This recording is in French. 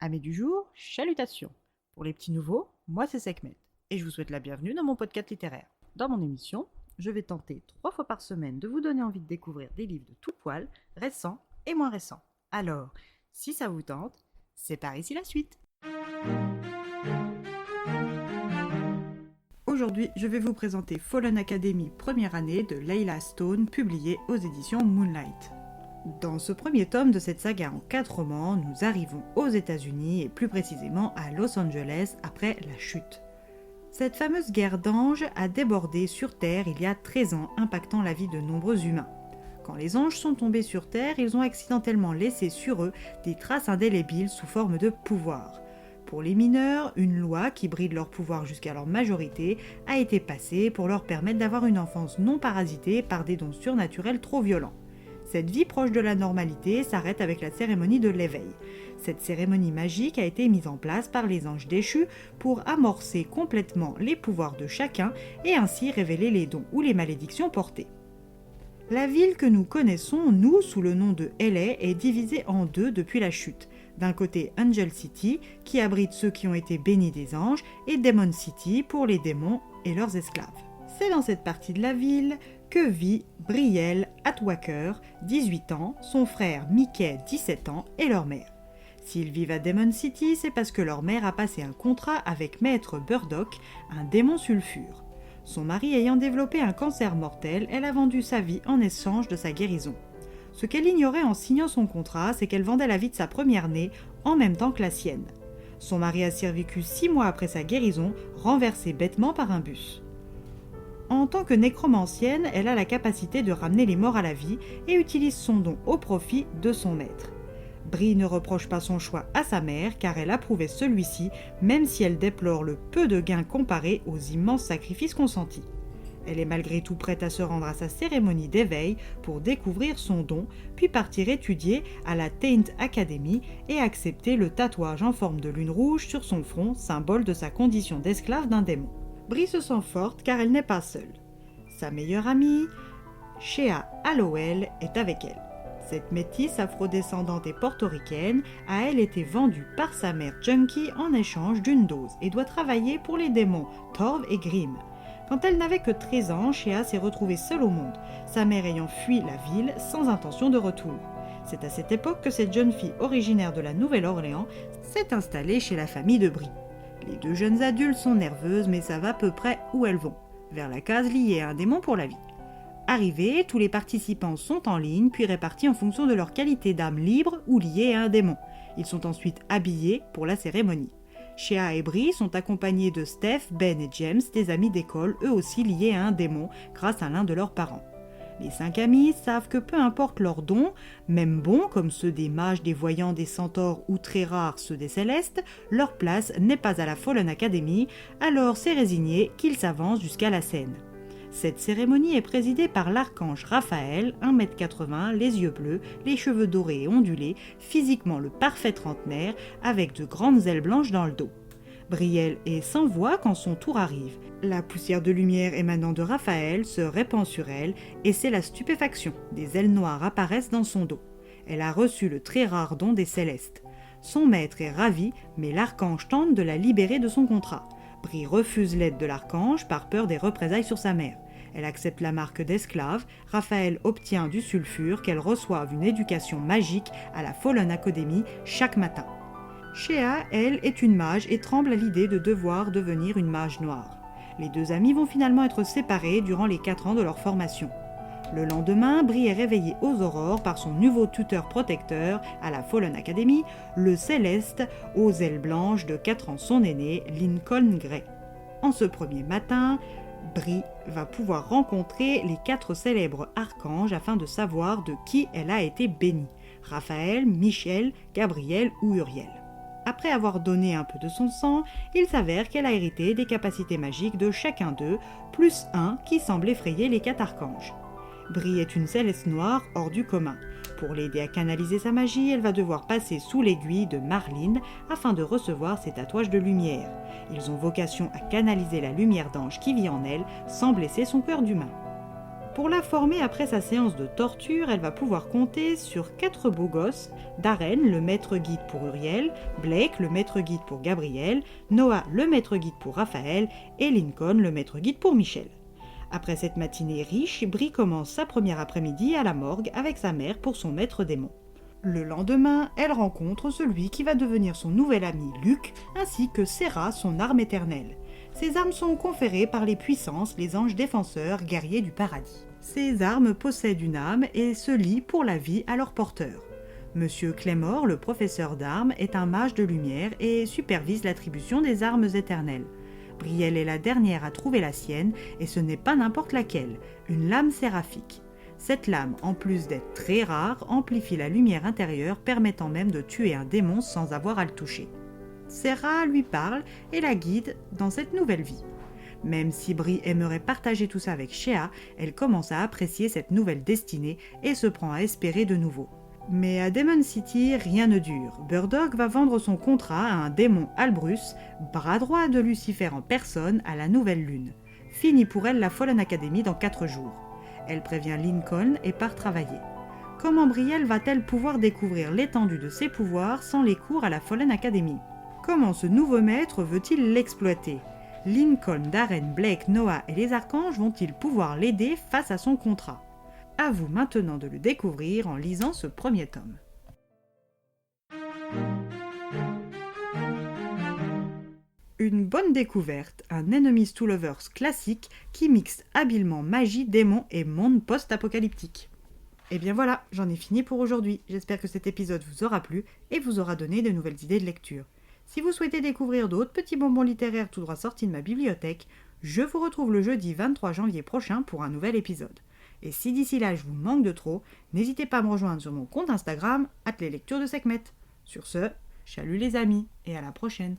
Amis du jour, chalutations. Pour les petits nouveaux, moi c'est Sekhmet et je vous souhaite la bienvenue dans mon podcast littéraire. Dans mon émission, je vais tenter 3 fois par semaine de vous donner envie de découvrir des livres de tout poil, récents et moins récents. Alors, si ça vous tente, c'est par ici la suite. Aujourd'hui, je vais vous présenter Fallen Academy première année de Layla Stone, publié aux éditions Moonlight. Dans ce premier tome de cette saga en 4 romans, nous arrivons aux États-Unis et plus précisément à Los Angeles après la chute. Cette fameuse guerre d'anges a débordé sur Terre il y a 13 ans, impactant la vie de nombreux humains. Quand les anges sont tombés sur Terre, ils ont accidentellement laissé sur eux des traces indélébiles sous forme de pouvoir. Pour les mineurs, une loi qui bride leur pouvoir jusqu'à leur majorité a été passée pour leur permettre d'avoir une enfance non parasitée par des dons surnaturels trop violents. Cette vie proche de la normalité s'arrête avec la cérémonie de l'éveil. Cette cérémonie magique a été mise en place par les anges déchus pour amorcer complètement les pouvoirs de chacun et ainsi révéler les dons ou les malédictions portées. La ville que nous connaissons, nous, sous le nom de LA, est divisée en deux depuis la chute. D'un côté, Angel City, qui abrite ceux qui ont été bénis des anges, et Demon City pour les démons et leurs esclaves. C'est dans cette partie de la ville que vit Brielle Atwater, 18 ans, son frère Mickey, 17 ans, et leur mère. S'ils vivent à Demon City, c'est parce que leur mère a passé un contrat avec Maître Burdock, un démon sulfure. Son mari ayant développé un cancer mortel, elle a vendu sa vie en échange de sa guérison. Ce qu'elle ignorait en signant son contrat, c'est qu'elle vendait la vie de sa première-née en même temps que la sienne. Son mari a survécu 6 mois après sa guérison, renversé bêtement par un bus. En tant que nécromancienne, elle a la capacité de ramener les morts à la vie et utilise son don au profit de son maître. Brie ne reproche pas son choix à sa mère car elle approuvait celui-ci, même si elle déplore le peu de gains comparé aux immenses sacrifices consentis. Elle est malgré tout prête à se rendre à sa cérémonie d'éveil pour découvrir son don, puis partir étudier à la Taint Academy et accepter le tatouage en forme de lune rouge sur son front, symbole de sa condition d'esclave d'un démon. Brie se sent forte car elle n'est pas seule. Sa meilleure amie, Shea Hallowell, est avec elle. Cette métisse afrodescendante et portoricaine a elle été vendue par sa mère Junkie en échange d'une dose et doit travailler pour les démons Torv et Grimm. Quand elle n'avait que 13 ans, Shea s'est retrouvée seule au monde, sa mère ayant fui la ville sans intention de retour. C'est à cette époque que cette jeune fille originaire de la Nouvelle-Orléans s'est installée chez la famille de Brie. Les deux jeunes adultes sont nerveuses mais savent à peu près où elles vont, vers la case liée à un démon pour la vie. Arrivés, tous les participants sont en ligne puis répartis en fonction de leur qualité d'âme libre ou liée à un démon. Ils sont ensuite habillés pour la cérémonie. Shea et Brie sont accompagnés de Steph, Ben et James, des amis d'école, eux aussi liés à un démon grâce à l'un de leurs parents. Les 5 amis savent que peu importe leurs dons, même bons comme ceux des mages, des voyants, des centaures ou très rares ceux des célestes, leur place n'est pas à la Fallen Academy, alors c'est résigné qu'ils s'avancent jusqu'à la scène. Cette cérémonie est présidée par l'archange Raphaël, 1m80, les yeux bleus, les cheveux dorés et ondulés, physiquement le parfait trentenaire, avec de grandes ailes blanches dans le dos. Brielle est sans voix quand son tour arrive. La poussière de lumière émanant de Raphaël se répand sur elle et c'est la stupéfaction. Des ailes noires apparaissent dans son dos. Elle a reçu le très rare don des célestes. Son maître est ravi, mais l'archange tente de la libérer de son contrat. Brie refuse l'aide de l'archange par peur des représailles sur sa mère. Elle accepte la marque d'esclave. Raphaël obtient du sulfure qu'elle reçoive une éducation magique à la Fallen Academy chaque matin. Shea, elle, est une mage et tremble à l'idée de devoir devenir une mage noire. Les deux amis vont finalement être séparés durant les 4 ans de leur formation. Le lendemain, Brie est réveillée aux aurores par son nouveau tuteur protecteur à la Fallen Academy, le Céleste, aux ailes blanches de 4 ans son aîné, Lincoln Gray. En ce premier matin, Brie va pouvoir rencontrer les 4 célèbres archanges afin de savoir de qui elle a été bénie, Raphaël, Michel, Gabriel ou Uriel. Après avoir donné un peu de son sang, il s'avère qu'elle a hérité des capacités magiques de chacun d'eux, plus un qui semble effrayer les 4 archanges. Brie est une céleste noire hors du commun. Pour l'aider à canaliser sa magie, elle va devoir passer sous l'aiguille de Marlene afin de recevoir ses tatouages de lumière. Ils ont vocation à canaliser la lumière d'ange qui vit en elle sans blesser son cœur d'humain. Pour la former après sa séance de torture, elle va pouvoir compter sur 4 beaux gosses, Darren, le maître guide pour Uriel, Blake, le maître guide pour Gabriel, Noah, le maître guide pour Raphaël, et Lincoln, le maître guide pour Michel. Après cette matinée riche, Brie commence sa première après-midi à la morgue avec sa mère pour son maître démon. Le lendemain, elle rencontre celui qui va devenir son nouvel ami Luc, ainsi que Serra, son arme éternelle. Ces armes sont conférées par les puissances, les anges défenseurs, guerriers du paradis. Ces armes possèdent une âme et se lient pour la vie à leur porteur. Monsieur Claymore, le professeur d'armes, est un mage de lumière et supervise l'attribution des armes éternelles. Brielle est la dernière à trouver la sienne, et ce n'est pas n'importe laquelle, une lame séraphique. Cette lame, en plus d'être très rare, amplifie la lumière intérieure, permettant même de tuer un démon sans avoir à le toucher. Serra lui parle et la guide dans cette nouvelle vie. Même si Brie aimerait partager tout ça avec Shea, elle commence à apprécier cette nouvelle destinée et se prend à espérer de nouveau. Mais à Demon City, rien ne dure. Burdock va vendre son contrat à un démon Albrus, bras droit de Lucifer en personne, à la nouvelle lune. Fini pour elle la Fallen Academy dans 4 jours. Elle prévient Lincoln et part travailler. Comment Brielle va-t-elle pouvoir découvrir l'étendue de ses pouvoirs sans les cours à la Fallen Academy ? Comment ce nouveau maître veut-il l'exploiter ? Lincoln, Darren, Blake, Noah et les archanges vont-ils pouvoir l'aider face à son contrat ? À vous maintenant de le découvrir en lisant ce premier tome. Une bonne découverte, un Enemies to Lovers classique qui mixe habilement magie, démons et monde post-apocalyptique. Et bien voilà, j'en ai fini pour aujourd'hui. J'espère que cet épisode vous aura plu et vous aura donné de nouvelles idées de lecture. Si vous souhaitez découvrir d'autres petits bonbons littéraires tout droit sortis de ma bibliothèque, je vous retrouve le jeudi 23 janvier prochain pour un nouvel épisode. Et si d'ici là je vous manque de trop, n'hésitez pas à me rejoindre sur mon compte Instagram @leslecturesdesekhmet. Sur ce, chalut les amis et à la prochaine.